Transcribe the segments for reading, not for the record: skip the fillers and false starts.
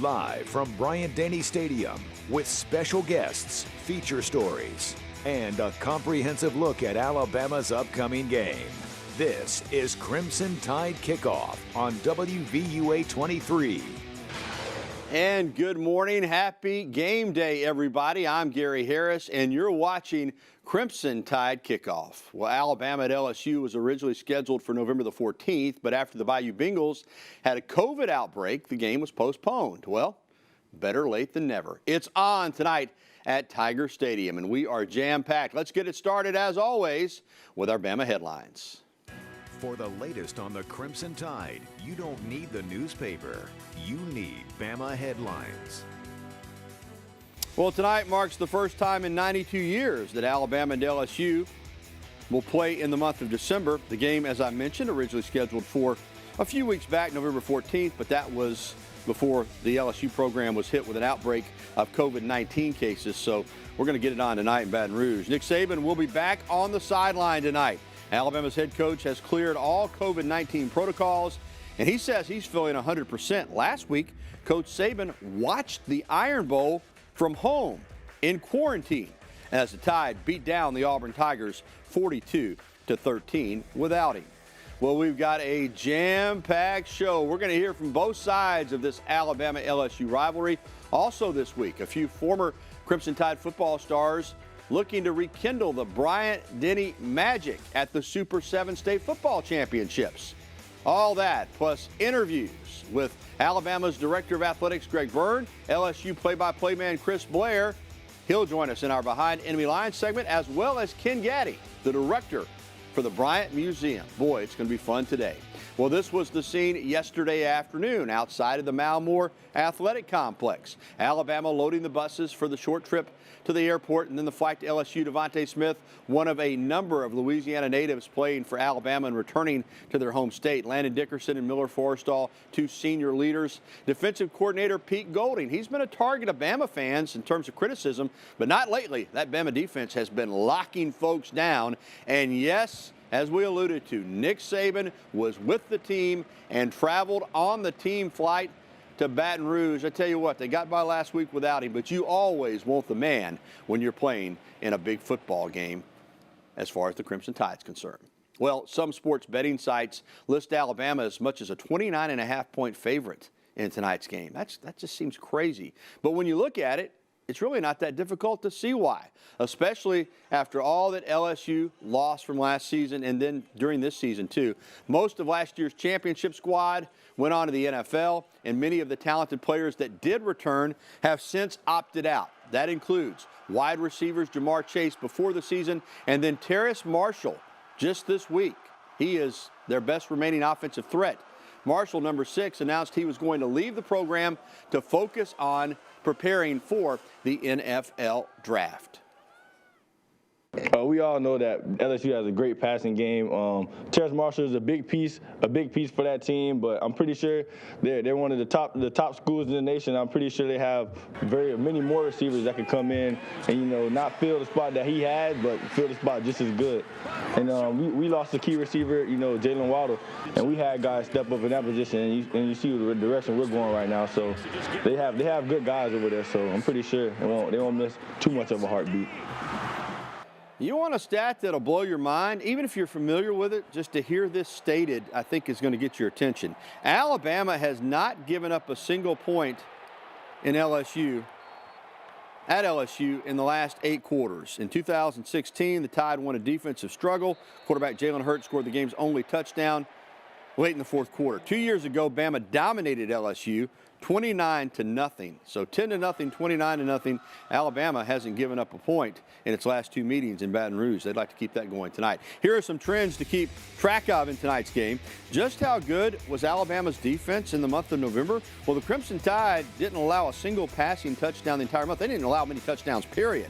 Live from Bryant-Denny Stadium with special guests, feature stories, and a comprehensive look at Alabama's upcoming game. This is Crimson Tide Kickoff on WVUA 23. And good morning. Happy game day, everybody. I'm Gary Harris, and you're watching Crimson Tide Kickoff. Well, Alabama at LSU was originally scheduled for November the 14th, but after the Bayou Bengals had a COVID outbreak, the game was postponed. Well, better late than never. It's on tonight at Tiger Stadium, and we are jam-packed. Let's get it started, as always, with our Bama headlines. For the latest on the Crimson Tide, you don't need the newspaper. You need Bama headlines. Well, tonight marks the first time in 92 years that Alabama and LSU will play in the month of December. The game, as I mentioned, originally scheduled for a few weeks back, November 14th, but that was before the LSU program was hit with an outbreak of COVID-19 cases. So we're going to get it on tonight in Baton Rouge. Nick Saban will be back on the sideline tonight. Alabama's head coach has cleared all COVID-19 protocols, and he says he's feeling 100%. Last week, Coach Saban watched the Iron Bowl from home in quarantine as the Tide beat down the Auburn Tigers 42-13 without him. Well, we've got a jam-packed show. We're going to hear from both sides of this Alabama-LSU rivalry. Also this week, a few former Crimson Tide football stars looking to rekindle the Bryant-Denny magic at the Super 7 State Football Championships. All that, plus interviews with Alabama's Director of Athletics, Greg Byrne, LSU play-by-play man Chris Blair. He'll join us in our Behind Enemy Lines segment, as well as Ken Gaddy, the director for the Bryant Museum. Boy, it's going to be fun today. Well, this was the scene yesterday afternoon outside of the Malmore Athletic Complex. Alabama loading the buses for the short trip to the airport, and then the flight to LSU. Devonte Smith, one of a number of Louisiana natives playing for Alabama and returning to their home state. Landon Dickerson and Miller Forrestall, two senior leaders. Defensive coordinator Pete Golding, he's been a target of Bama fans in terms of criticism, but not lately. That Bama defense has been locking folks down. And yes, as we alluded to, Nick Saban was with the team and traveled on the team flight to Baton Rouge. I tell you what, they got by last week without him, but you always want the man when you're playing in a big football game as far as the Crimson Tide's concerned. Well, some sports betting sites list Alabama as much as a 29.5-point favorite in tonight's game. That just seems crazy. But when you look at it, it's really not that difficult to see why, especially after all that LSU lost from last season and then during this season too. Most of last year's championship squad went on to the NFL, and many of the talented players that did return have since opted out. That includes wide receivers Jamar Chase before the season, and then Terrace Marshall just this week. He is their best remaining offensive threat. Marshall, number 6, announced he was going to leave the program to focus on preparing for the NFL draft. We all know that LSU has a great passing game. Terrace Marshall is a big piece for that team. But I'm pretty sure they're one of the top schools in the nation. I'm pretty sure they have very many more receivers that could come in and not fill the spot that he had, but fill the spot just as good. And we lost a key receiver, Jalen Waddle, and we had guys step up in that position. And you see the direction we're going right now. So they have good guys over there. So I'm pretty sure they won't miss too much of a heartbeat. You want a stat that'll blow your mind, even if you're familiar with it, just to hear this stated, I think is going to get your attention. Alabama has not given up a single point at LSU in the last 8 quarters. In 2016, the Tide won a defensive struggle. Quarterback Jalen Hurts scored the game's only touchdown late in the fourth quarter. 2 years ago, Bama dominated LSU 29-0. So 10-0, 29-0. Alabama hasn't given up a point in its last 2 meetings in Baton Rouge. They'd like to keep that going tonight. Here are some trends to keep track of in tonight's game. Just how good was Alabama's defense in the month of November? Well, the Crimson Tide didn't allow a single passing touchdown the entire month. They didn't allow many touchdowns, period.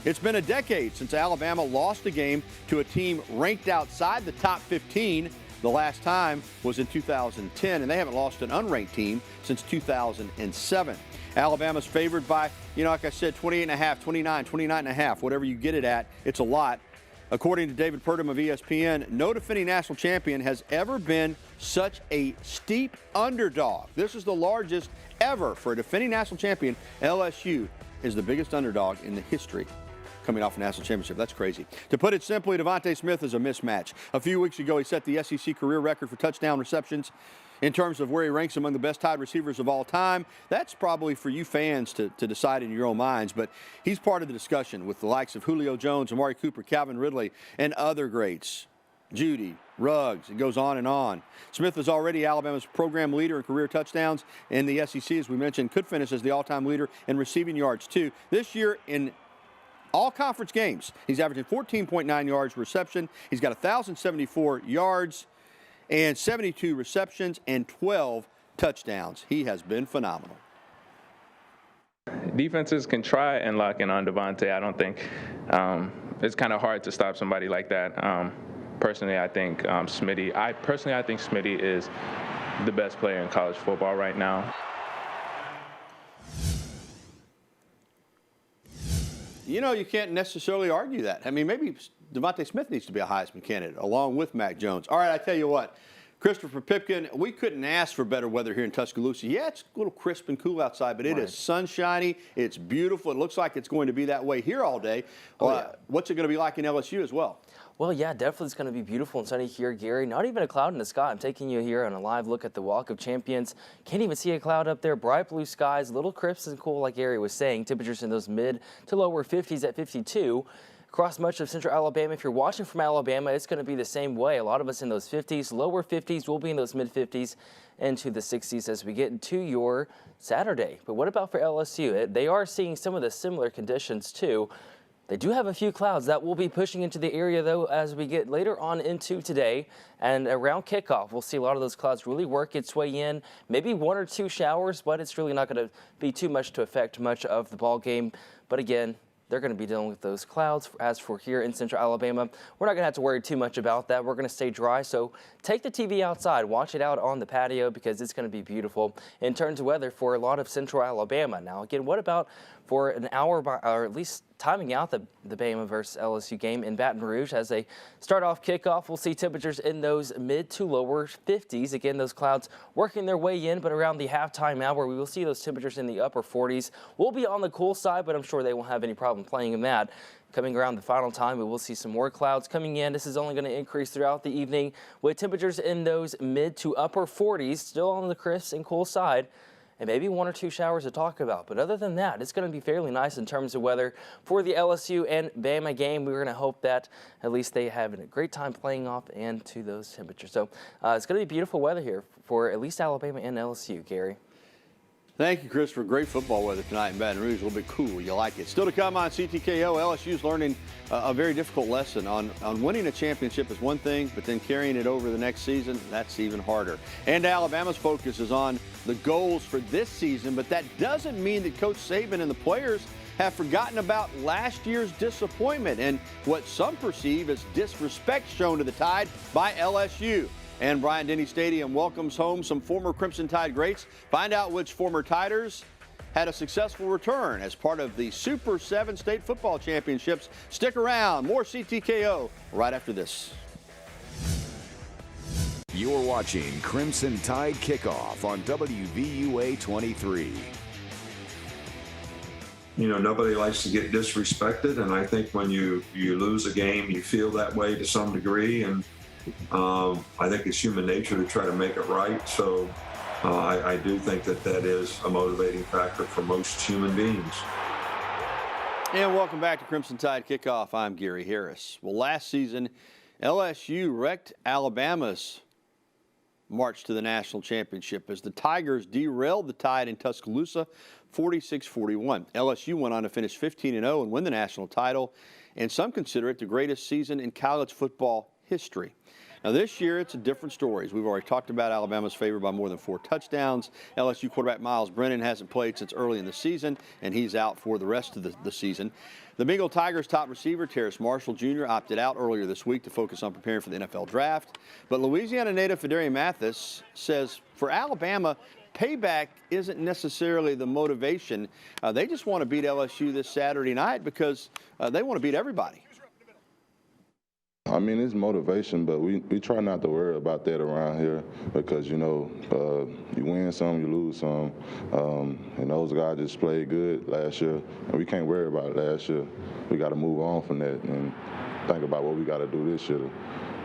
It's been a decade since Alabama lost a game to a team ranked outside the top 15. The last time was in 2010, and they haven't lost an unranked team since 2007. Alabama's favored by, like I said, 28.5, 29.5, whatever you get it at. It's a lot. According to David Purdom of ESPN, no defending national champion has ever been such a steep underdog. This is the largest ever for a defending national champion. LSU is the biggest underdog in the history coming off a national championship. That's crazy. To put it simply, Devonte Smith is a mismatch. A few weeks ago, he set the SEC career record for touchdown receptions. In terms of where he ranks among the best tied receivers of all time, that's probably for you fans to decide in your own minds, but he's part of the discussion with the likes of Julio Jones, Amari Cooper, Calvin Ridley, and other greats. Judy, Ruggs, it goes on and on. Smith is already Alabama's program leader in career touchdowns in the SEC, as we mentioned, could finish as the all-time leader in receiving yards, too. This year in all conference games, he's averaging 14.9 yards per reception. He's got 1,074 yards and 72 receptions and 12 touchdowns. He has been phenomenal. Defenses can try and lock in on Devonte. I don't think it's kind of hard to stop somebody like that. Personally, I think Smitty. I think Smitty is the best player in college football right now. You know, you can't necessarily argue that. I mean, maybe Devonte Smith needs to be a Heisman candidate along with Mac Jones. All right, I tell you what, Christopher Pipkin, we couldn't ask for better weather here in Tuscaloosa. Yeah, it's a little crisp and cool outside, but it is sunshiny. It's beautiful. It looks like it's going to be that way here all day. What's it going to be like in LSU as well? Well, yeah, definitely it's going to be beautiful and sunny here, Gary. Not even a cloud in the sky. I'm taking you here on a live look at the Walk of Champions. Can't even see a cloud up there. Bright blue skies, a little crisp and cool like Gary was saying. Temperatures in those mid to lower 50s at 52. Across much of central Alabama, if you're watching from Alabama, it's going to be the same way. A lot of us in those 50s, lower 50s, we'll be in those mid 50s into the 60s as we get into your Saturday. But what about for LSU? They are seeing some of the similar conditions too. They do have a few clouds that will be pushing into the area, though, as we get later on into today. And around kickoff, we'll see a lot of those clouds really work its way in. Maybe 1 or 2 showers, but it's really not going to be too much to affect much of the ball game. But again, they're going to be dealing with those clouds. As for here in central Alabama, we're not going to have to worry too much about that. We're going to stay dry, so take the TV outside. Watch it out on the patio because it's going to be beautiful. In terms of weather for a lot of central Alabama. Now, again, what about for an hour, or at least timing out the Bama versus LSU game in Baton Rouge as they start off kickoff? We'll see temperatures in those mid to lower 50s. Again, those clouds working their way in, but around the halftime hour, we will see those temperatures in the upper 40s. We'll be on the cool side, but I'm sure they won't have any problem playing in that. Coming around the final time, we will see some more clouds coming in. This is only going to increase throughout the evening with temperatures in those mid to upper 40s, still on the crisp and cool side. And maybe 1 or 2 showers to talk about. But other than that, it's going to be fairly nice in terms of weather for the LSU and Bama game. We're going to hope that at least they have a great time playing off and to those temperatures. So it's going to be beautiful weather here for at least Alabama and LSU, Gary. Thank you, Chris, for great football weather tonight in Baton Rouge. A little bit cool. You like it. Still to come on CTKO, LSU's learning a very difficult lesson on winning a championship is one thing, but then carrying it over the next season, that's even harder. And Alabama's focus is on the goals for this season, but that doesn't mean that Coach Saban and the players have forgotten about last year's disappointment and what some perceive as disrespect shown to the Tide by LSU. And Bryant-Denny Stadium welcomes home some former Crimson Tide greats. Find out which former Tiders had a successful return as part of the Super 7 State Football Championships. Stick around. More CTKO right after this. You're watching Crimson Tide Kickoff on WVUA 23. You know, nobody likes to get disrespected, and I think when you lose a game, you feel that way to some degree, and I think it's human nature to try to make it right. So I do think that is a motivating factor for most human beings. And welcome back to Crimson Tide Kickoff. I'm Gary Harris. Well, last season, LSU wrecked Alabama's march to the national championship as the Tigers derailed the Tide in Tuscaloosa 46-41. LSU went on to finish 15-0 and win the national title, and some consider it the greatest season in college football history. Now, this year, it's a different story. As we've already talked about, Alabama's favored by more than 4 touchdowns. LSU quarterback Miles Brennan hasn't played since early in the season, and he's out for the rest of the season. The Bengal Tigers' top receiver, Terrace Marshall Jr., opted out earlier this week to focus on preparing for the NFL draft. But Louisiana native Fedarian Mathis says for Alabama, payback isn't necessarily the motivation. They just want to beat LSU this Saturday night because they want to beat everybody. I mean, it's motivation, but we try not to worry about that around here because, you know, you win some, you lose some. And those guys just played good last year, and we can't worry about it last year. We got to move on from that and think about what we got to do this year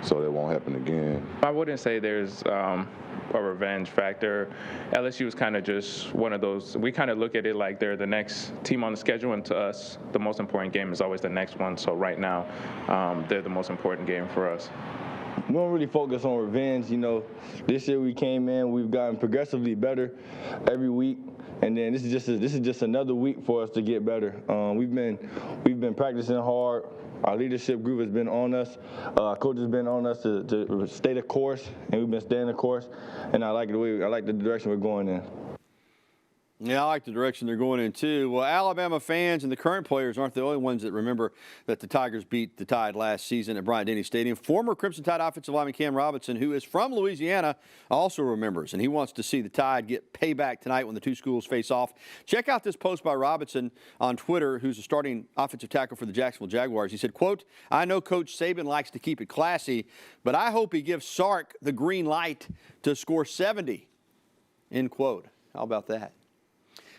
so that won't happen again. I wouldn't say there's a revenge factor. LSU is kind of just one of those, we kind of look at it like they're the next team on the schedule, and to us, the most important game is always the next one. So right now, they're the most important game for us. We don't really focus on revenge. You know, this year we came in, we've gotten progressively better every week. And then this is just another week for us to get better. We've been practicing hard. Our leadership group has been on us. Our coach has been on us to stay the course, and we've been staying the course. And I like the direction we're going in. Yeah, I like the direction they're going in, too. Well, Alabama fans and the current players aren't the only ones that remember that the Tigers beat the Tide last season at Bryant-Denny Stadium. Former Crimson Tide offensive lineman Cam Robinson, who is from Louisiana, also remembers, and he wants to see the Tide get payback tonight when the two schools face off. Check out this post by Robinson on Twitter, who's a starting offensive tackle for the Jacksonville Jaguars. He said, quote, "I know Coach Saban likes to keep it classy, but I hope he gives Sark the green light to score 70, end quote. How about that?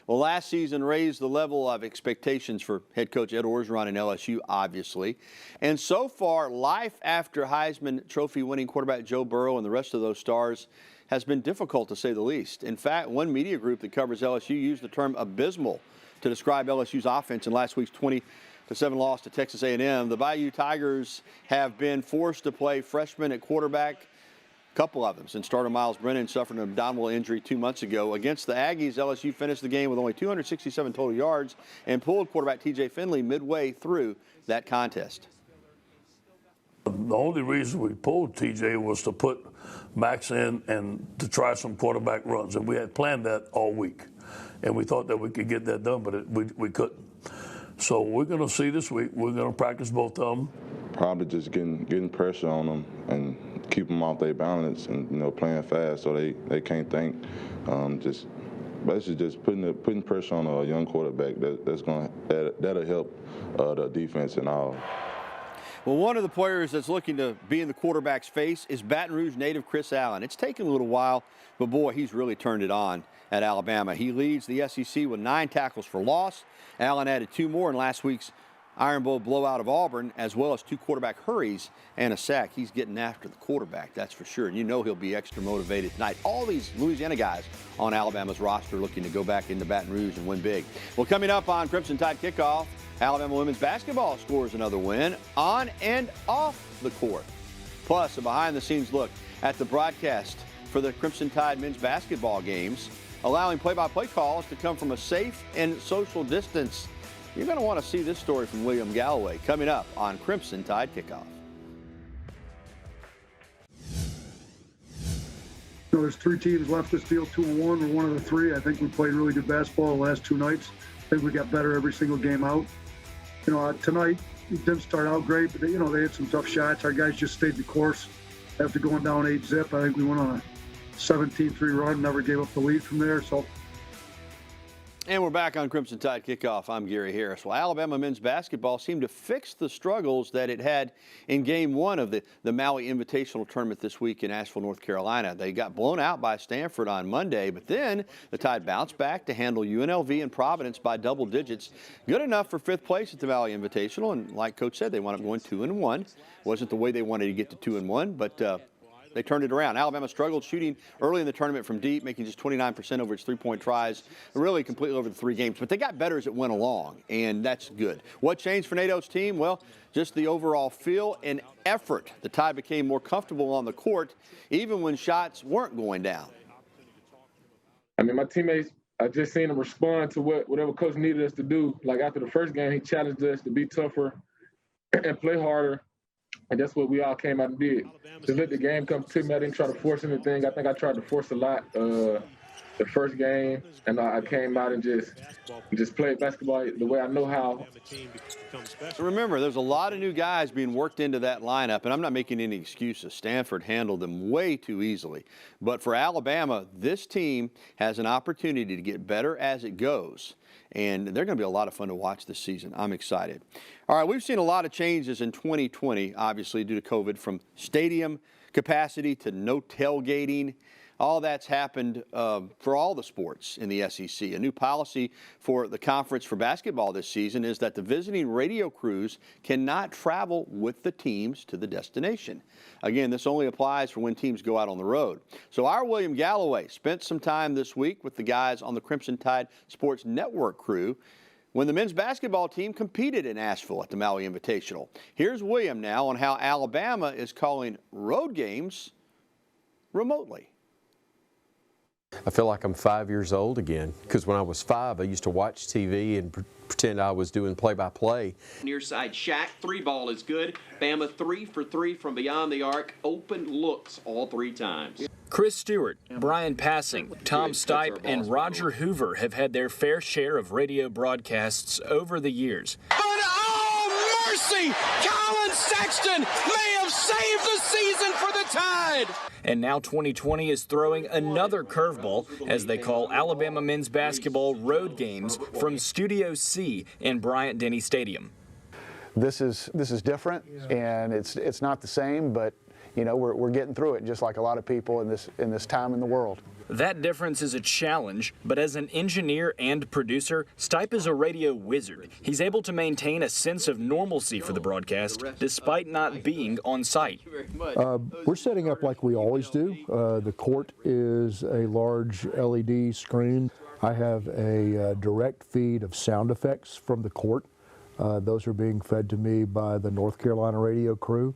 Well, last season raised the level of expectations for head coach Ed Orgeron and LSU, obviously. And so far, life after Heisman Trophy winning quarterback Joe Burrow and the rest of those stars has been difficult, to say the least. In fact, one media group that covers LSU used the term abysmal to describe LSU's offense in last week's 20-7 loss to Texas A&M. The Bayou Tigers have been forced to play freshmen at quarterback, couple of them, since starter Miles Brennan suffered an abdominal injury 2 months ago. Against the Aggies, LSU finished the game with only 267 total yards and pulled quarterback TJ Finley midway through that contest. The only reason we pulled TJ was to put Max in and to try some quarterback runs, and we had planned that all week. And we thought that we could get that done, but we couldn't. So we're going to see this week. We're going to practice both of them. Probably just getting pressure on them and keep them off their balance and, you know, playing fast so they can't think. Just basically just putting pressure on a young quarterback that'll help the defense and all. Well, one of the players that's looking to be in the quarterback's face is Baton Rouge native Chris Allen. It's taken a little while, but boy, he's really turned it on at Alabama. He leads the SEC with 9 tackles for loss. Allen added 2 more in last week's Iron Bowl blowout of Auburn, as well as 2 quarterback hurries and a sack. He's getting after the quarterback, that's for sure. And you know he'll be extra motivated tonight. All these Louisiana guys on Alabama's roster looking to go back into Baton Rouge and win big. Well, coming up on Crimson Tide Kickoff, Alabama women's basketball scores another win on and off the court. Plus, a behind-the-scenes look at the broadcast for the Crimson Tide men's basketball games, allowing play-by-play calls to come from a safe and social distance. You're going to want to see this story from William Galloway coming up on Crimson Tide Kickoff. There's 3 teams left this field, 2-1. We're one of the 3. I think we played really good basketball the last 2 nights. I think we got better every single game out. You know, tonight it didn't start out great, but they had some tough shots. Our guys just stayed the course after going down 8-zip. I think we went on a 17-3 run, never gave up the lead from there. So. And we're back on Crimson Tide Kickoff. I'm Gary Harris. Well, Alabama men's basketball seemed to fix the struggles that it had in Game 1 of the Maui Invitational Tournament this week in Asheville, North Carolina. They got blown out by Stanford on Monday, but then the Tide bounced back to handle UNLV and Providence by double digits. Good enough for 5th place at the Maui Invitational, and like Coach said, they wound up going 2-1. Wasn't the way they wanted to get to 2-1, but they turned it around. Alabama struggled shooting early in the tournament from deep, making just 29% over its 3-point tries, really completely over the 3 games. But they got better as it went along, and that's good. What changed for NATO's team? Well, just the overall feel and effort. The Tide became more comfortable on the court, even when shots weren't going down. I mean, my teammates, I just seen them respond to whatever coach needed us to do. Like after the first game, he challenged us to be tougher and play harder. And that's what we all came out and did. Just let the game come to me. I didn't try to force anything. I think I tried to force a lot. the first game, and I came out and just played basketball the way I know how. Remember, there's a lot of new guys being worked into that lineup, and I'm not making any excuses. Stanford handled them way too easily. But for Alabama, this team has an opportunity to get better as it goes, and they're going to be a lot of fun to watch this season. I'm excited. All right, we've seen a lot of changes in 2020, obviously due to COVID, from stadium capacity to no tailgating. All that's happened for all the sports in the SEC. A new policy for the conference for basketball this season is that the visiting radio crews cannot travel with the teams to the destination. Again, this only applies for when teams go out on the road. So our William Galloway spent some time this week with the guys on the Crimson Tide Sports Network crew when the men's basketball team competed in Asheville at the Maui Invitational. Here's William now on how Alabama is calling road games remotely. I feel like I'm 5 years old again, because when I was 5, I used to watch TV and pretend I was doing play-by-play. Near side, Shaq, 3-ball is good. Bama 3 for 3 from beyond the arc. Open looks all 3 times. Chris Stewart, Brian Passing, Tom Stipe, and Roger Hoover have had their fair share of radio broadcasts over the years. But oh, mercy! Colin Sexton may have saved the season for the Tide! And now 2020 is throwing another curveball as they call Alabama men's basketball road games from Studio C in Bryant-Denny Stadium. This is different, and it's not the same, but you know, we're getting through it just like a lot of people in this time in the world. That difference is a challenge, but as an engineer and producer, Stipe is a radio wizard. He's able to maintain a sense of normalcy for the broadcast despite not being on site. We're setting up like we always do. The court is a large LED screen. I have a direct feed of sound effects from the court. Those are being fed to me by the North Carolina radio crew.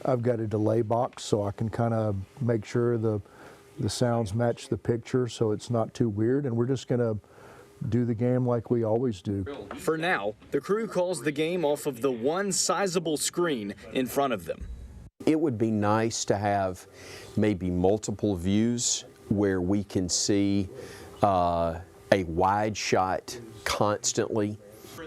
I've got a delay box so I can kind of make sure the sounds match the picture so it's not too weird, and we're just going to do the game like we always do. For now, the crew calls the game off of the one sizable screen in front of them. It would be nice to have maybe multiple views where we can see a wide shot constantly.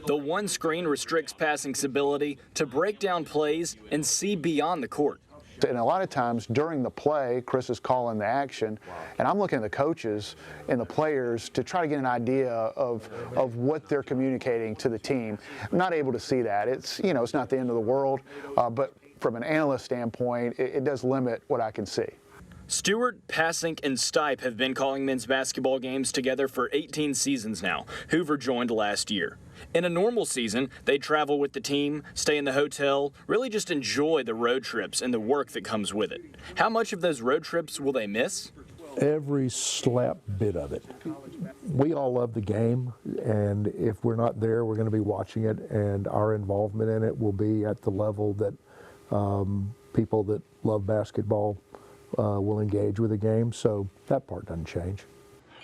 The one screen restricts Passing's ability to break down plays and see beyond the court. And a lot of times during the play, Chris is calling the action, and I'm looking at the coaches and the players to try to get an idea of what they're communicating to the team. I'm not able to see that. It's not the end of the world, but from an analyst standpoint, it does limit what I can see. Stewart, Passing, and Stipe have been calling men's basketball games together for 18 seasons now. Hoover joined last year. In a normal season, they travel with the team, stay in the hotel, really just enjoy the road trips and the work that comes with it. How much of those road trips will they miss? Every slap bit of it. We all love the game, and if we're not there, we're going to be watching it, and our involvement in it will be at the level that people that love basketball will engage with the game, so that part doesn't change.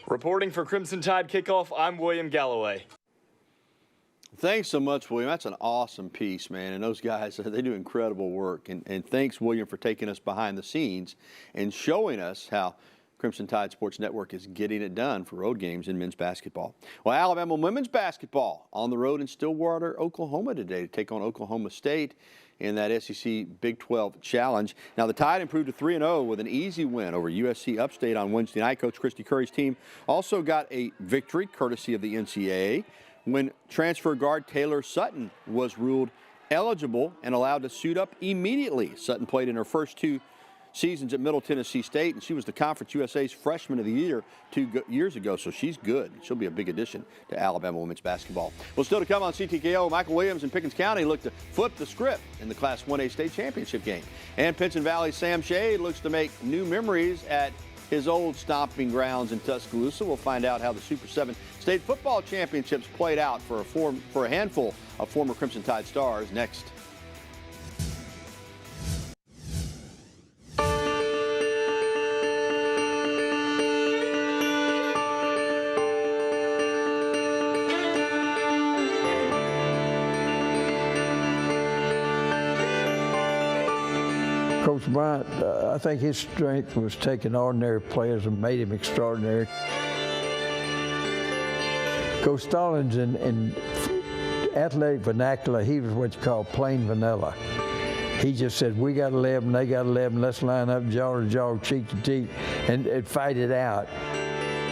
Reporting for Crimson Tide Kickoff, I'm William Galloway. Thanks so much, William. That's an awesome piece, man. And those guys, they do incredible work. And thanks, William, for taking us behind the scenes and showing us how Crimson Tide Sports Network is getting it done for road games in men's basketball. Well, Alabama women's basketball on the road in Stillwater, Oklahoma today to take on Oklahoma State in that SEC Big 12 Challenge. Now, the Tide improved to 3-0 with an easy win over USC Upstate on Wednesday night. Coach Christy Curry's team also got a victory courtesy of the NCAA when transfer guard Taylor Sutton was ruled eligible and allowed to suit up immediately. Sutton played in her first 2 seasons at Middle Tennessee State, and she was the Conference USA's Freshman of the Year 2 years ago, so she's good. She'll be a big addition to Alabama women's basketball. Well, still to come on CTKO, Michael Williams and Pickens County look to flip the script in the Class 1A state championship game. And Pinson Valley's Sam Shade looks to make new memories at his old stomping grounds in Tuscaloosa. We'll find out how the Super 7 state football championships played out for a handful of former Crimson Tide stars next. Coach Bryant, I think his strength was taking ordinary players and made him extraordinary. Coach Stallings in athletic vernacular, he was what you call plain vanilla. He just said, we got 11, they got 11, let's line up jaw to jaw, cheek to cheek, and fight it out.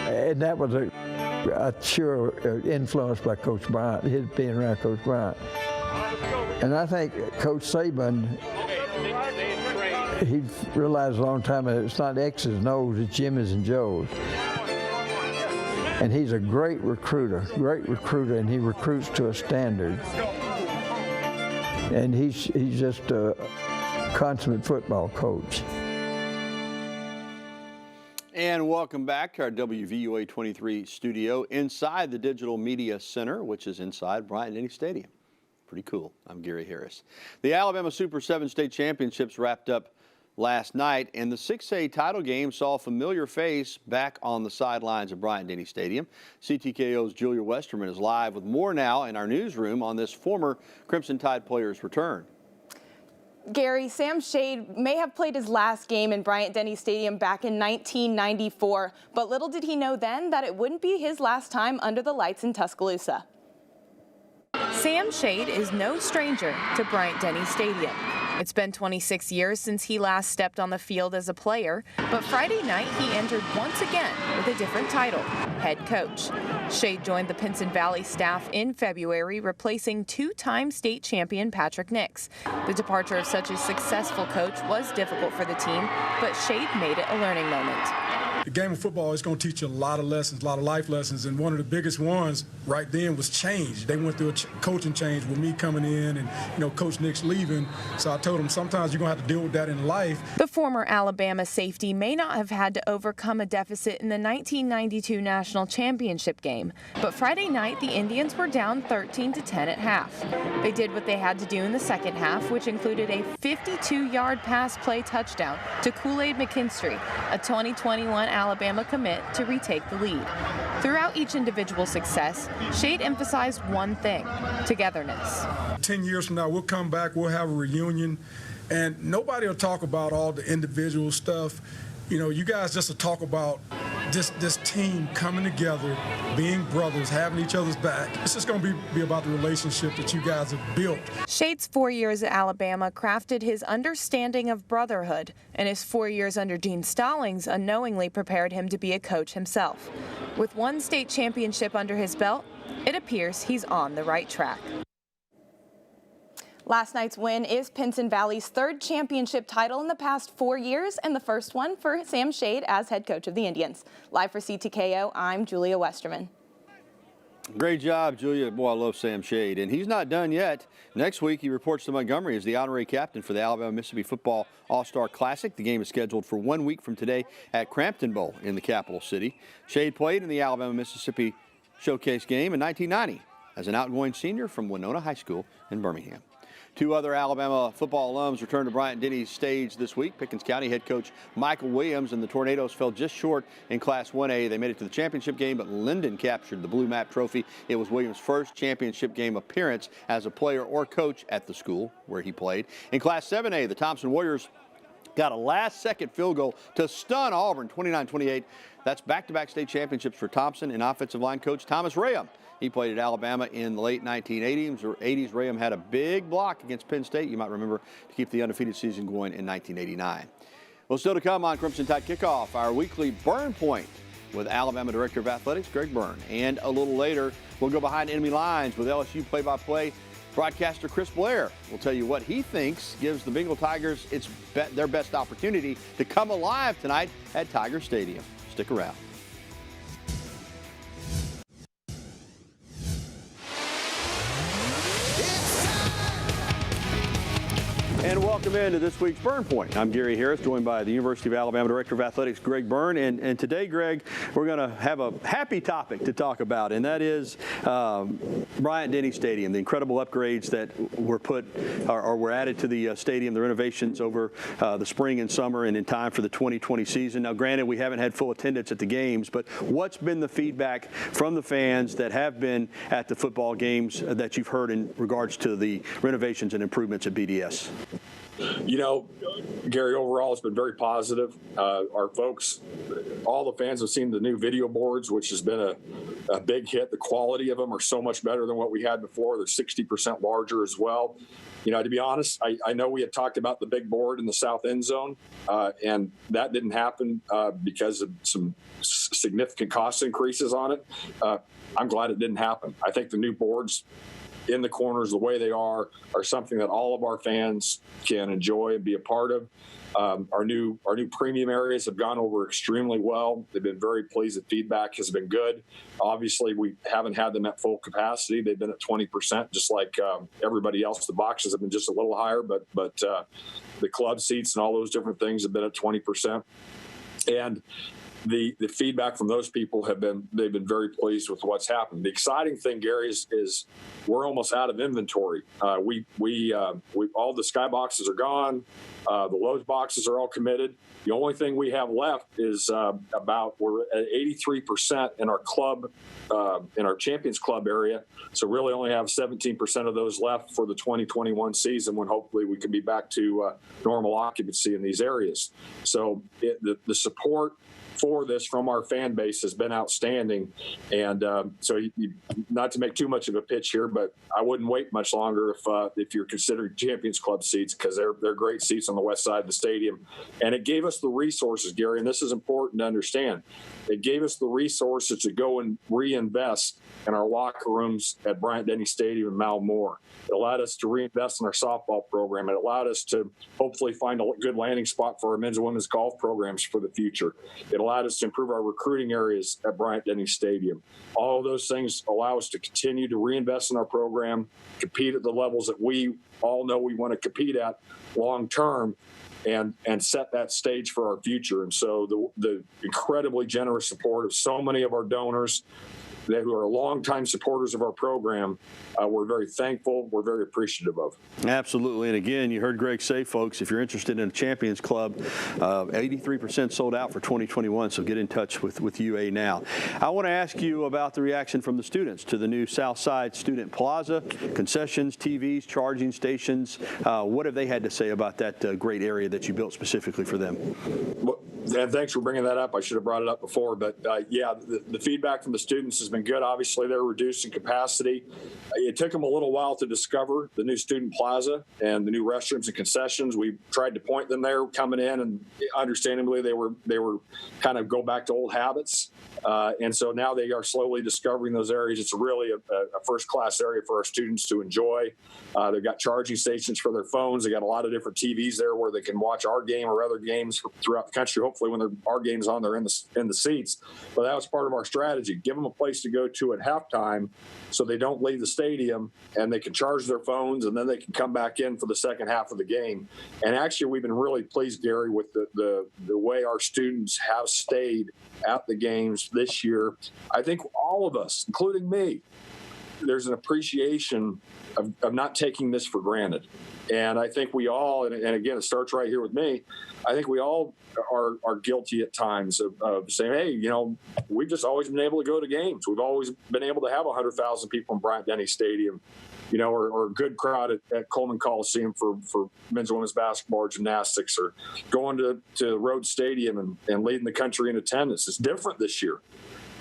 And that was a sure influence by Coach Bryant, his being around Coach Bryant. And I think Coach Saban, he realized a long time that it's not X's and O's, it's Jimmy's and Joe's. And he's a great recruiter, and he recruits to a standard. And he's just a consummate football coach. And welcome back to our WVUA 23 studio inside the Digital Media Center, which is inside Bryant-Denny Stadium. Pretty cool. I'm Gary Harris. The Alabama Super 7 state championships wrapped up last night, and the 6A title game saw a familiar face back on the sidelines of Bryant-Denny Stadium. CTKO's Julia Westerman is live with more now in our newsroom on this former Crimson Tide player's return. Gary, Sam Shade may have played his last game in Bryant-Denny Stadium back in 1994, but little did he know then that it wouldn't be his last time under the lights in Tuscaloosa. Sam Shade is no stranger to Bryant-Denny Stadium. It's been 26 years since he last stepped on the field as a player, but Friday night he entered once again with a different title, head coach. Shade joined the Pinson Valley staff in February, replacing two-time state champion Patrick Nix. The departure of such a successful coach was difficult for the team, but Shade made it a learning moment. The game of football is going to teach you a lot of lessons, a lot of life lessons, and one of the biggest ones right then was change. They went through a coaching change with me coming in and, Coach Nix leaving. So I told them sometimes you're going to have to deal with that in life. The former Alabama safety may not have had to overcome a deficit in the 1992 national championship game, but Friday night the Indians were down 13-10 at half. They did what they had to do in the second half, which included a 52-yard pass play touchdown to Kool-Aid McKinstry, a 2021 Alabama commit, to retake the lead. Throughout each individual success, Shade emphasized one thing: togetherness. 10 years from now, we'll come back, we'll have a reunion, and nobody will talk about all the individual stuff. You guys just will talk about this team coming together, being brothers, having each other's back. It's just going to be about the relationship that you guys have built. Shade's 4 years at Alabama crafted his understanding of brotherhood, and his 4 years under Dean Stallings unknowingly prepared him to be a coach himself. With one state championship under his belt, it appears he's on the right track. Last night's win is Pinson Valley's third championship title in the past 4 years, and the first one for Sam Shade as head coach of the Indians. Live for CTKO, I'm Julia Westerman. Great job, Julia. Boy, I love Sam Shade, and he's not done yet. Next week, he reports to Montgomery as the honorary captain for the Alabama-Mississippi Football All-Star Classic. The game is scheduled for 1 week from today at Crampton Bowl in the capital city. Shade played in the Alabama-Mississippi Showcase game in 1990 as an outgoing senior from Winona High School in Birmingham. Two other Alabama football alums returned to Bryant-Denny's stage this week. Pickens County head coach Michael Williams and the Tornadoes fell just short in Class 1A. They made it to the championship game, but Linden captured the Blue Map Trophy. It was Williams' first championship game appearance as a player or coach at the school where he played. In Class 7A, the Thompson Warriors got a last-second field goal to stun Auburn, 29-28. That's back-to-back state championships for Thompson and offensive line coach Thomas Rayam. He played at Alabama in the late 1980s. Rayam had a big block against Penn State, you might remember, to keep the undefeated season going in 1989. Well, still to come on Crimson Tide Kickoff, our weekly Byrne Point with Alabama Director of Athletics Greg Byrne. And a little later, we'll go behind enemy lines with LSU play-by-play broadcaster Chris Blair. We'll tell you what he thinks gives the Bengal Tigers their best opportunity to come alive tonight at Tiger Stadium. Stick around. And welcome into this week's Byrne Point. I'm Gary Harris, joined by the University of Alabama Director of Athletics, Greg Byrne. And today, Greg, we're going to have a happy topic to talk about, and that is Bryant-Denny Stadium, the incredible upgrades that were put or were added to the stadium, the renovations over the spring and summer and in time for the 2020 season. Now, granted, we haven't had full attendance at the games, but what's been the feedback from the fans that have been at the football games that you've heard in regards to the renovations and improvements at BDS? You know, Gary, overall, it's been very positive. Our folks, all the fans have seen the new video boards, which has been a big hit. The quality of them are so much better than what we had before. They're 60% larger as well. You know, to be honest, I know we had talked about the big board in the south end zone, and that didn't happen because of some significant cost increases on it. I'm glad it didn't happen. I think the new boards in the corners, the way they are something that all of our fans can enjoy and be a part of. Our new premium areas have gone over extremely well. They've been very pleased. The feedback has been good. Obviously, we haven't had them at full capacity. They've been at 20%, just like everybody else. The boxes have been just a little higher, but the club seats and all those different things have been at 20%. And the feedback from those people they've been very pleased with what's happened. The exciting thing, Gary, is we're almost out of inventory. We all the skyboxes are gone. The Lowe's boxes are all committed. The only thing we have left is we're at 83% in our club, in our Champions Club area. So really only have 17% of those left for the 2021 season, when hopefully we can be back to normal occupancy in these areas. So the support for this from our fan base has been outstanding. And so not to make too much of a pitch here, but I wouldn't wait much longer if you're considering Champions Club seats, because they're great seats on the west side of the stadium. And it gave us the resources, Gary, and this is important to understand. It gave us the resources to go and reinvest in our locker rooms at Bryant-Denny Stadium in Malmore. It allowed us to reinvest in our softball program. It allowed us to hopefully find a good landing spot for our men's and women's golf programs for the future. It allowed us to improve our recruiting areas at Bryant-Denny Stadium. All of those things allow us to continue to reinvest in our program, compete at the levels that we all know we want to compete at long term, and set that stage for our future. And so the incredibly generous support of so many of our donors who are longtime supporters of our program, we're very thankful. We're very appreciative of. Absolutely. And again, you heard Greg say, folks, if you're interested in a Champions Club, 83% sold out for 2021. So get in touch with UA now. I want to ask you about the reaction from the students to the new Southside Student Plaza, concessions, TVs, charging stations. What have they had to say about that great area that you built specifically for them? Well, and thanks for bringing that up. I should have brought it up before, but yeah, the feedback from the students has been good. Obviously, they're reducing capacity. It took them a little while to discover the new student plaza and the new restrooms and concessions. We tried to point them there coming in, and understandably, they were kind of go back to old habits. And so now they are slowly discovering those areas. It's really a first-class area for our students to enjoy. They've got charging stations for their phones. They got a lot of different TVs there where they can watch our game or other games throughout the country. Hopefully, when our game's on, they're in the seats. But that was part of our strategy. Give them a place to go to at halftime, so they don't leave the stadium, and they can charge their phones, and then they can come back in for the second half of the game. And actually, we've been really pleased, Gary, with the way our students have stayed at the games this year. I think all of us, including me, there's an appreciation of not taking this for granted. And I think we all, and again, it starts right here with me, I think we all are guilty at times of saying, hey, you know, we've just always been able to go to games. We've always been able to have 100,000 people in Bryant-Denny Stadium, you know, or a good crowd at Coleman Coliseum for men's and women's basketball or gymnastics, or going to Rhodes Stadium and leading the country in attendance. It's different this year.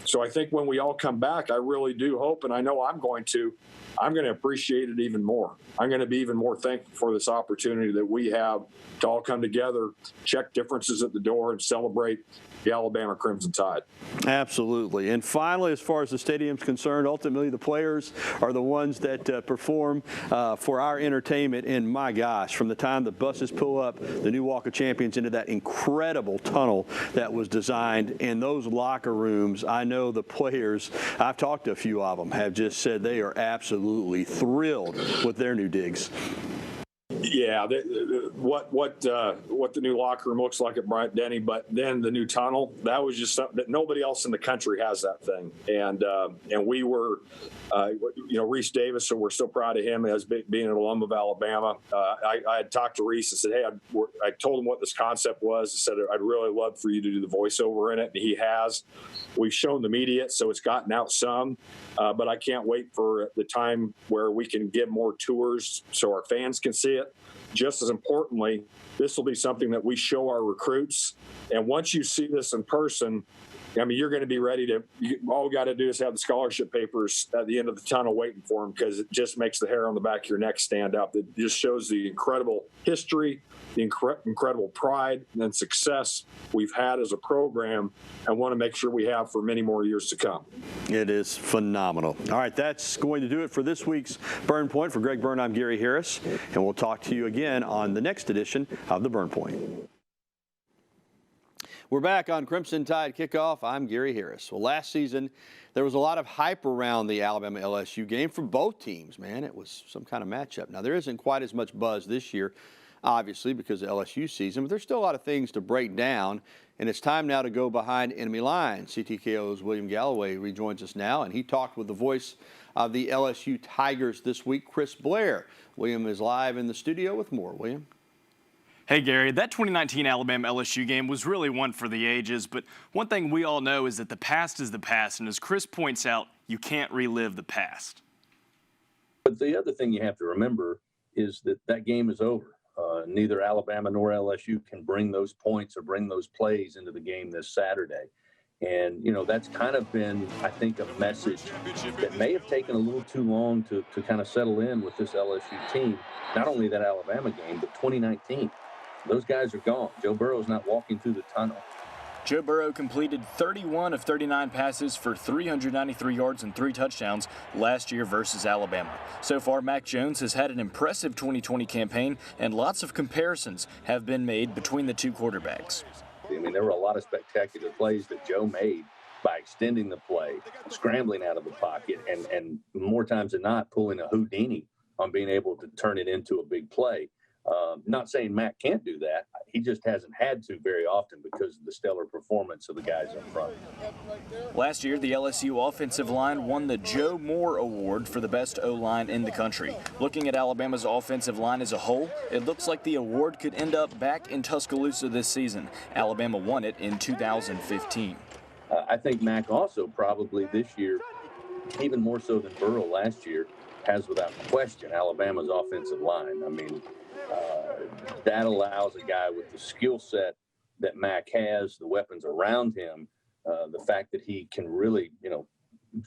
So I think when we all come back, I really do hope, and I know I'm going to appreciate it even more. I'm going to be even more thankful for this opportunity that we have to all come together, check differences at the door, and celebrate the Alabama Crimson Tide. Absolutely. And finally, as far as the stadium's concerned, ultimately the players are the ones that perform for our entertainment. And my gosh, from the time the buses pull up the new Walk of Champions into that incredible tunnel that was designed in those locker rooms, I know the players, I've talked to a few of them, have just said they are absolutely thrilled with their new digs. Yeah, what the new locker room looks like at Bryant-Denny, but then the new tunnel, that was just something that nobody else in the country has that thing. And we were, you know, Reese Davis, so we're so proud of him as being an alum of Alabama. I had talked to Reese and said, hey, I told him what this concept was. I said, I'd really love for you to do the voiceover in it. And he has. We've shown the media, so it's gotten out some, but I can't wait for the time where we can give more tours so our fans can see it. just as importantly, this will be something that we show our recruits. And once you see this in person, I mean, you're going to be ready to – all we got to do is have the scholarship papers at the end of the tunnel waiting for them, because it just makes the hair on the back of your neck stand up. It just shows the incredible history, the incredible pride and success we've had as a program, and want to make sure we have for many more years to come. It is phenomenal. All right, that's going to do it for this week's Burn Point. For Greg Byrne, I'm Gary Harris, and we'll talk to you again on the next edition of the Burn Point. We're back on Crimson Tide Kickoff. I'm Gary Harris. Well, last season, there was a lot of hype around the Alabama-LSU game from both teams, man. It was some kind of matchup. Now, there isn't quite as much buzz this year, obviously, because of LSU season, but there's still a lot of things to break down, and it's time now to go behind enemy lines. CTKO's William Galloway rejoins us now, and he talked with the voice of the LSU Tigers this week, Chris Blair. William is live in the studio with more. William? Hey, Gary, that 2019 Alabama-LSU game was really one for the ages, but one thing we all know is that the past is the past, and as Chris points out, you can't relive the past. But the other thing you have to remember is that that game is over. Neither Alabama nor LSU can bring those points or bring those plays into the game this Saturday. And, you know, that's kind of been, I think, a message that may have taken a little too long to kind of settle in with this LSU team. Not only that Alabama game, but 2019. Those guys are gone. Joe Burrow's not walking through the tunnel. Joe Burrow completed 31 of 39 passes for 393 yards and 3 touchdowns last year versus Alabama. So far, Mac Jones has had an impressive 2020 campaign, and lots of comparisons have been made between the two quarterbacks. I mean, there were a lot of spectacular plays that Joe made by extending the play, scrambling out of the pocket, and more times than not, pulling a Houdini on being able to turn it into a big play. Not saying Matt can't do that. He just hasn't had to very often because of the stellar performance of the guys up front. Last year, the LSU offensive line won the Joe Moore Award for the best O-line in the country. Looking at Alabama's offensive line as a whole, it looks like the award could end up back in Tuscaloosa this season. Alabama won it in 2015. I think Mac also probably this year, even more so than Burrow last year, has without question Alabama's offensive line. I mean, that allows a guy with the skill set that Mac has, the weapons around him, the fact that he can really, you know,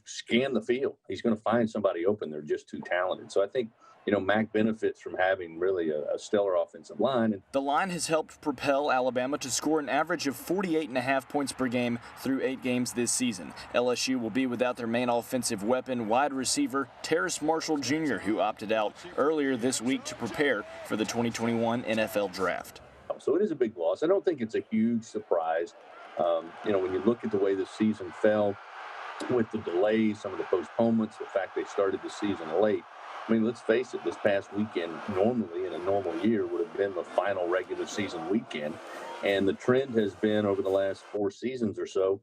scan the field. He's going to find somebody open. They're just too talented. So I think, you know, Mac benefits from having really a stellar offensive line. The line has helped propel Alabama to score an average of 48.5 points per game through 8 games this season. LSU will be without their main offensive weapon, wide receiver Terrace Marshall Jr., who opted out earlier this week to prepare for the 2021 NFL Draft. So it is a big loss. I don't think it's a huge surprise. You know, when you look at the way the season fell with the delays, some of the postponements, the fact they started the season late, I mean, let's face it, this past weekend, normally in a normal year, would have been the final regular season weekend. And the trend has been over the last 4 seasons or so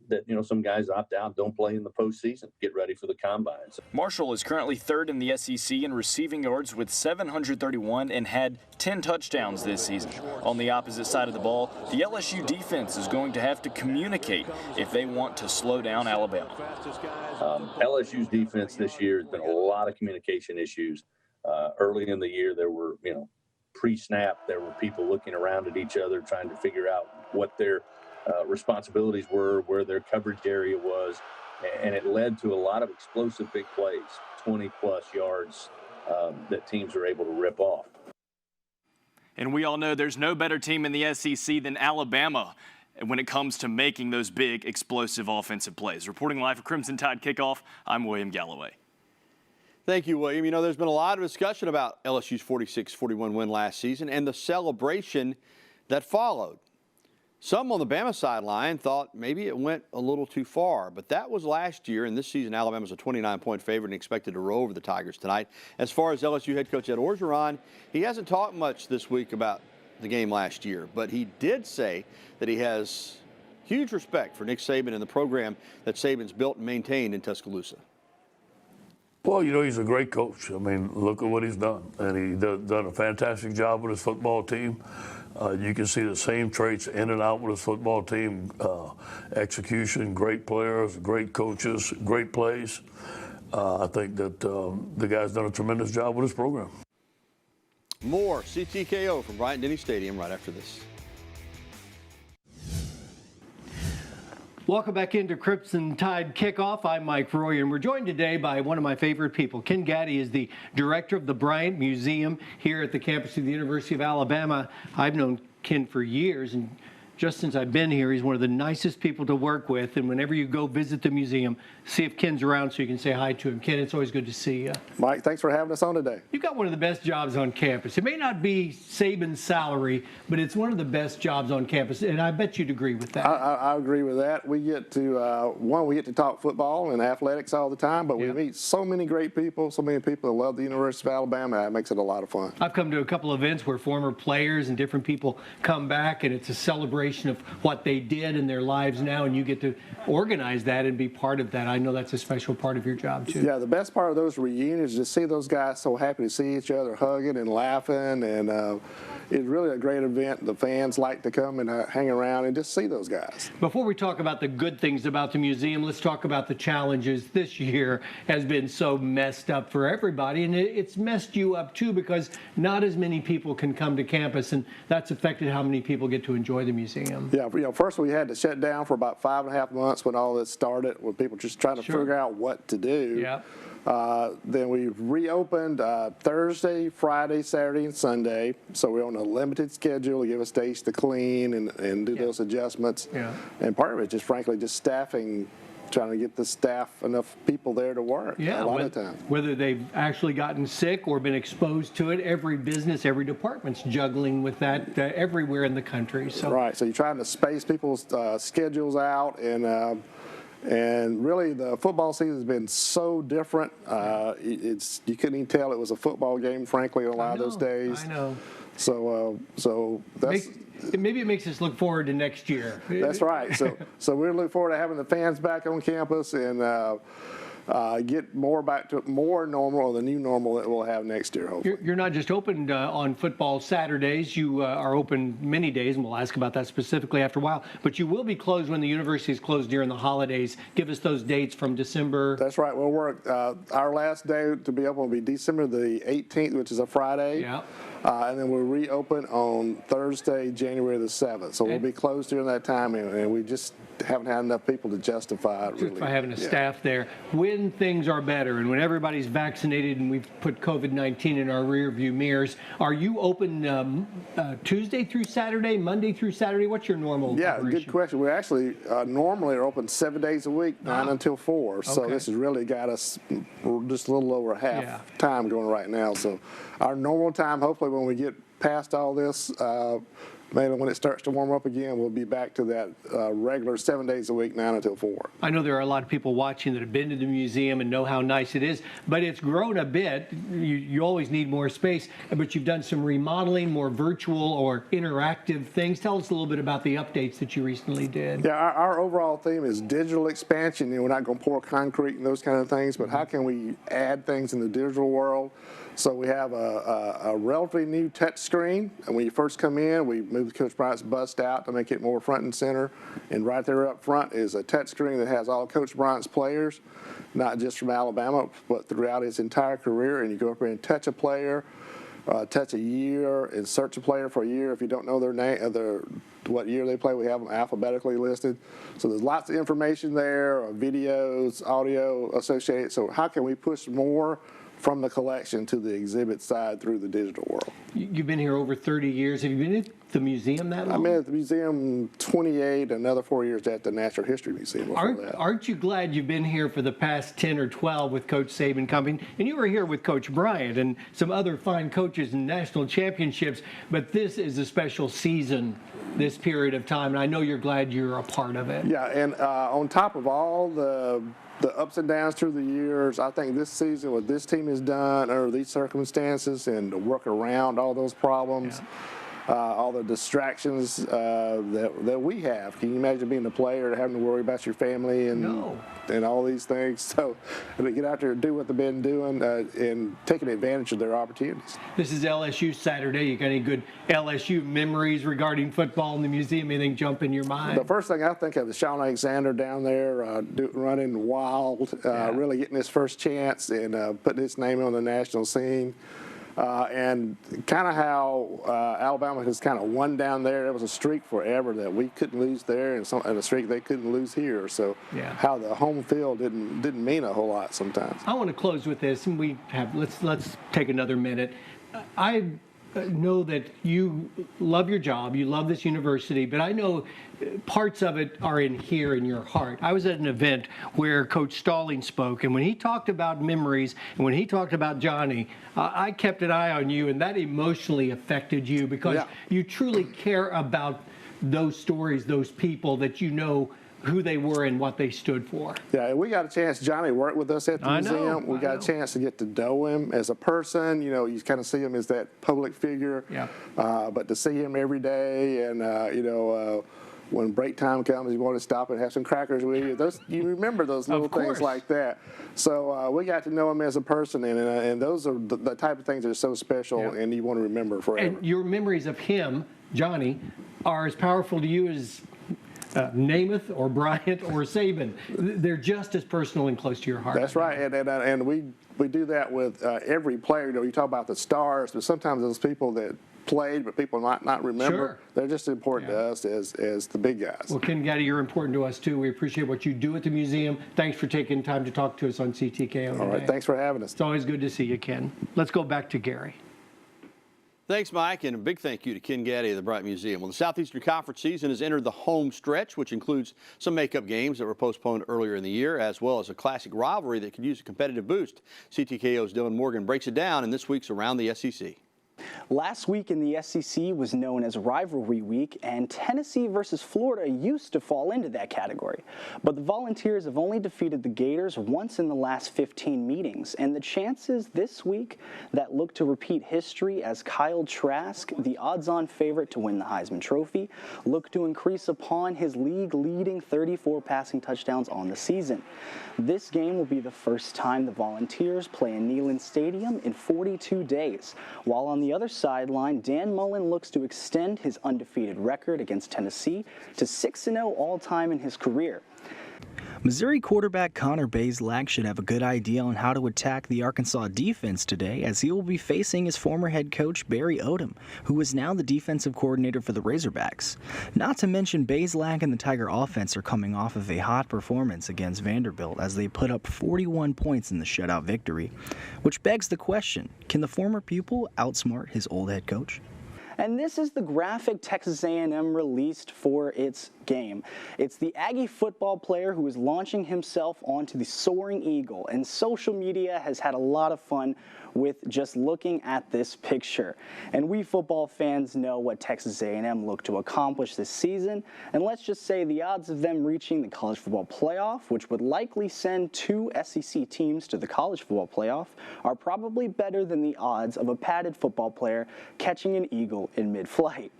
that, you know, some guys opt out, don't play in the postseason, get ready for the combines. Marshall is currently 3rd in the SEC in receiving yards with 731 and had 10 touchdowns this season. On the opposite side of the ball, the LSU defense is going to have to communicate if they want to slow down Alabama. LSU's defense this year has been a lot of communication issues. Early in the year, there were, you know, pre-snap, there were people looking around at each other trying to figure out what their responsibilities were, where their coverage area was, and it led to a lot of explosive big plays, 20-plus yards that teams are able to rip off. And we all know there's no better team in the SEC than Alabama when it comes to making those big, explosive offensive plays. Reporting live for Crimson Tide Kickoff, I'm William Galloway. Thank you, William. You know, there's been a lot of discussion about LSU's 46-41 win last season and the celebration that followed. Some on the Bama sideline thought maybe it went a little too far, but that was last year, and this season Alabama's a 29-point favorite and expected to roll over the Tigers tonight. As far as LSU head coach Ed Orgeron, he hasn't talked much this week about the game last year, but he did say that he has huge respect for Nick Saban and the program that Saban's built and maintained in Tuscaloosa. Well, you know, he's a great coach. I mean, look at what he's done. And he's done a fantastic job with his football team. You can see the same traits in and out with his football team. Execution, great players, great coaches, great plays. I think that the guy's done a tremendous job with his program. More CTKO from Bryant-Denny Stadium right after this. Welcome back into Crimson Tide Kickoff. I'm Mike Roy, and we're joined today by one of my favorite people. Ken Gaddy is the director of the Bryant Museum here at the campus of the University of Alabama. I've known Ken for years, and just since I've been here, he's one of the nicest people to work with. And whenever you go visit the museum, see if Ken's around so you can say hi to him. Ken, it's always good to see you. Mike, thanks for having us on today. You've got one of the best jobs on campus. It may not be Saban's salary, but it's one of the best jobs on campus, and I bet you'd agree with that. I agree with that. We get to, we get to talk football and athletics all the time, but we meet so many great people, so many people that love the University of Alabama. It makes it a lot of fun. I've come to a couple of events where former players and different people come back, and it's a celebration of what they did in their lives now, and you get to organize that and be part of that. I know that's a special part of your job, too. Yeah, the best part of those reunions is to see those guys so happy to see each other, hugging and laughing, and it's really a great event. The fans like to come and hang around and just see those guys. Before we talk about the good things about the museum, let's talk about the challenges. This year has been so messed up for everybody, and it's messed you up, too, because not as many people can come to campus, and that's affected how many people get to enjoy the museum. Yeah, first we had to shut down for about 5.5 months when all this started, when people just trying to figure out what to do. Yeah. Then we reopened Thursday, Friday, Saturday, and Sunday. So we're on a limited schedule to give us days to clean and do those adjustments. Yeah. And part of it just, frankly, just staffing, trying to get the staff, enough people there to work a lot of the time. Whether they've actually gotten sick or been exposed to it, every business, every department's juggling with that everywhere in the country. So. Right, so you're trying to space people's schedules out, and really the football season has been so different. You couldn't even tell it was a football game, frankly, on a lot of those days. I know. So that's... Maybe it makes us look forward to next year. That's right. So we're looking forward to having the fans back on campus and get more back to more normal, or the new normal that we'll have next year, hopefully. You're not just open on football Saturdays. You are open many days, and we'll ask about that specifically after a while. But you will be closed when the university is closed during the holidays. Give us those dates from December. That's right. We'll work. Our last day to be open will be December the 18th, which is a Friday. Yeah. And then we'll reopen on Thursday, January the 7th. So we'll be closed during that time, and we just haven't had enough people to justify it, really. By having a staff there. When things are better and when everybody's vaccinated and we've put COVID-19 in our rearview mirrors, are you open Tuesday through Saturday, Monday through Saturday? What's your normal operation? Good question. We actually normally are open 7 days a week, 9 until 4. So this has really got us just a little over half time going right now. So our normal time, hopefully when we get past all this, maybe when it starts to warm up again, we'll be back to that regular 7 days a week, 9 until 4. I know there are a lot of people watching that have been to the museum and know how nice it is, but it's grown a bit. You always need more space, but you've done some remodeling, more virtual or interactive things. Tell us a little bit about the updates that you recently did. Yeah, our overall theme is digital expansion. We're not going to pour concrete and those kind of things, but how can we add things in the digital world? So we have a relatively new touch screen, and when you first come in, we moved Coach Bryant's bust out to make it more front and center. And right there up front is a touch screen that has all Coach Bryant's players, not just from Alabama, but throughout his entire career. And you go up there and touch a player, touch a year, and search a player for a year. If you don't know their name, what year they play, we have them alphabetically listed. So there's lots of information there, videos, audio associated. So how can we push more from the collection to the exhibit side through the digital world? You've been here over 30 years. Have you been at the museum that long? I've been at the museum 28, another 4 years at the Natural History Museum. Aren't you glad you've been here for the past 10 or 12 with Coach Saban coming? And you were here with Coach Bryant and some other fine coaches in national championships, but this is a special season, this period of time, and I know you're glad you're a part of it. Yeah, and on top of all the ups and downs through the years, I think this season, what this team has done under these circumstances and to work around all those problems, all the distractions that we have. Can you imagine being a player, having to worry about your family and all these things? So to get out there and do what they've been doing and taking advantage of their opportunities. This is LSU Saturday. You got any good LSU memories regarding football in the museum? Anything jump in your mind? The first thing I think of is Sean Alexander down there running wild, really getting his first chance and putting his name on the national scene. And kind of how Alabama has kind of won down there. There was a streak forever that we couldn't lose there, and a streak they couldn't lose here. So how the home field didn't mean a whole lot sometimes. I want to close with this, and let's take another minute. I know that you love your job, you love this university, but I know parts of it are in here in your heart. I was at an event where Coach Stalling spoke, and when he talked about memories and when he talked about Johnny, I kept an eye on you, and that emotionally affected you because you truly care about those stories, those people that you know who they were and what they stood for. Yeah, we got a chance. Johnny worked with us at the museum. We got a chance to get to know him as a person. You know, you kind of see him as that public figure. Yeah. But to see him every day, and when break time comes, you want to stop and have some crackers with you. You remember those little things like that. So we got to know him as a person, and those are the type of things that are so special, and you want to remember forever. And your memories of him, Johnny, are as powerful to you as Namath or Bryant or Saban. They're just as personal and close to your heart. That's right, and we do that with every player. You know, you talk about the stars, but sometimes those people that played, but people might not remember, they're just as important to us as the big guys. Well, Ken Gaddy, you're important to us too. We appreciate what you do at the museum. Thanks for taking time to talk to us on CTKO today. All right, thanks for having us. It's always good to see you, Ken. Let's go back to Gary. Thanks, Mike, and a big thank you to Ken Gaddy of the Bryant Museum. Well, the Southeastern Conference season has entered the home stretch, which includes some makeup games that were postponed earlier in the year, as well as a classic rivalry that could use a competitive boost. CTKO's Dylan Morgan breaks it down in this week's Around the SEC. Last week in the SEC was known as Rivalry Week, and Tennessee versus Florida used to fall into that category. But the Volunteers have only defeated the Gators once in the last 15 meetings, and the chances this week that look to repeat history as Kyle Trask, the odds-on favorite to win the Heisman Trophy, look to increase upon his league-leading 34 passing touchdowns on the season. This game will be the first time the Volunteers play in Neyland Stadium in 42 days, while on the other sideline, Dan Mullen looks to extend his undefeated record against Tennessee to 6-0 all-time in his career. Missouri quarterback Connor Bazelak should have a good idea on how to attack the Arkansas defense today, as he will be facing his former head coach Barry Odom, who is now the defensive coordinator for the Razorbacks. Not to mention Bazelak and the Tiger offense are coming off of a hot performance against Vanderbilt as they put up 41 points in the shutout victory, which begs the question, can the former pupil outsmart his old head coach? And this is the graphic Texas A&M released for its game. It's the Aggie football player who is launching himself onto the soaring eagle, and social media has had a lot of fun with just looking at this picture. And we football fans know what Texas A&M looked to accomplish this season, and let's just say the odds of them reaching the college football playoff, which would likely send 2 SEC teams to the college football playoff, are probably better than the odds of a padded football player catching an eagle in mid-flight.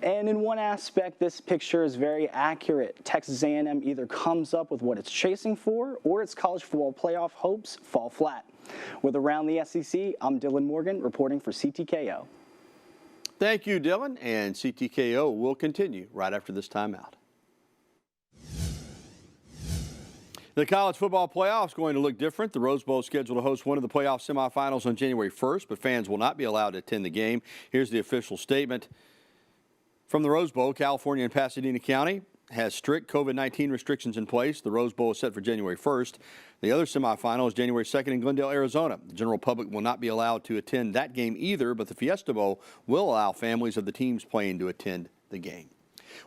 And in one aspect, this picture is very accurate. Texas A&M either comes up with what it's chasing for, or its college football playoff hopes fall flat. With Around the SEC, I'm Dylan Morgan reporting for CTKO. Thank you, Dylan, and CTKO will continue right after this timeout. The college football playoff is going to look different. The Rose Bowl is scheduled to host one of the playoff semifinals on January 1st, but fans will not be allowed to attend the game. Here's the official statement from the Rose Bowl. California and Pasadena County has strict COVID-19 restrictions in place. The Rose Bowl is set for January 1st. The other semifinal is January 2nd in Glendale, Arizona. The general public will not be allowed to attend that game either, but the Fiesta Bowl will allow families of the teams playing to attend the game.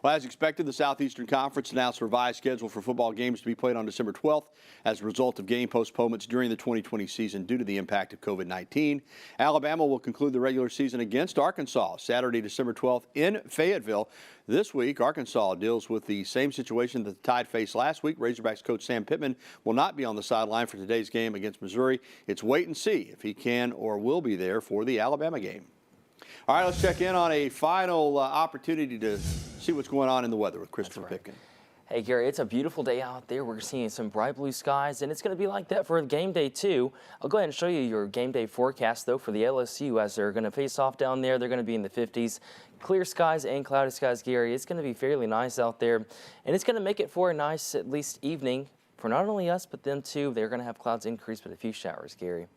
Well, as expected, the Southeastern Conference announced a revised schedule for football games to be played on December 12th as a result of game postponements during the 2020 season due to the impact of COVID-19. Alabama will conclude the regular season against Arkansas Saturday, December 12th in Fayetteville. This week, Arkansas deals with the same situation that the Tide faced last week. Razorbacks coach Sam Pittman will not be on the sideline for today's game against Missouri. It's wait and see if he can or will be there for the Alabama game. All right, let's check in on a final opportunity to see what's going on in the weather with Christopher Pipkin. Hey, Gary, it's a beautiful day out there. We're seeing some bright blue skies, and it's going to be like that for game day, too. I'll go ahead and show you your game day forecast, though, for the LSU as they're going to face off down there. They're going to be in the 50s. Clear skies and cloudy skies, Gary. It's going to be fairly nice out there, and it's going to make it for a nice, at least, evening for not only us, but them, too. They're going to have clouds increase, but a few showers, Gary.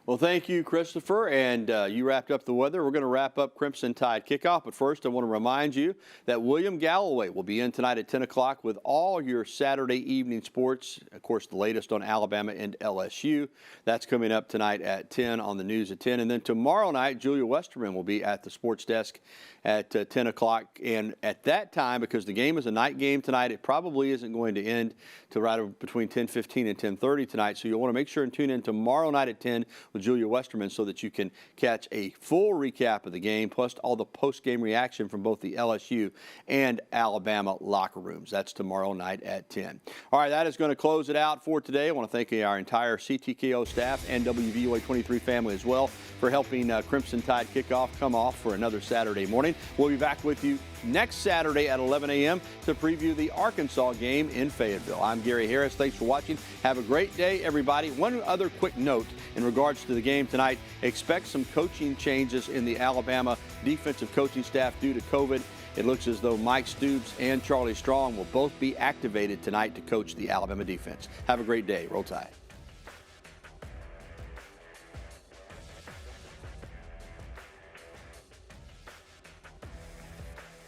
Well, thank you, Christopher. And you wrapped up the weather. We're going to wrap up Crimson Tide Kickoff. But first, I want to remind you that William Galloway will be in tonight at 10 o'clock with all your Saturday evening sports. Of course, the latest on Alabama and LSU. That's coming up tonight at 10 on the news at 10. And then tomorrow night, Julia Westerman will be at the sports desk at 10 o'clock. And at that time, because the game is a night game tonight, it probably isn't going to end till right between 10:15 and 10:30 tonight. So you'll want to make sure and tune in tomorrow night at 10 with Julia Westerman so that you can catch a full recap of the game, plus all the post-game reaction from both the LSU and Alabama locker rooms. That's tomorrow night at 10. All right, that is going to close it out for today. I want to thank our entire CTKO staff and WVOA 23 family as well for helping Crimson Tide Kickoff come off for another Saturday morning. We'll be back with you next Saturday at 11 a.m. to preview the Arkansas game in Fayetteville. I'm Gary Harris. Thanks for watching. Have a great day, everybody. One other quick note in regards to the game tonight. Expect some coaching changes in the Alabama defensive coaching staff due to COVID. It looks as though Mike Stoops and Charlie Strong will both be activated tonight to coach the Alabama defense. Have a great day. Roll Tide.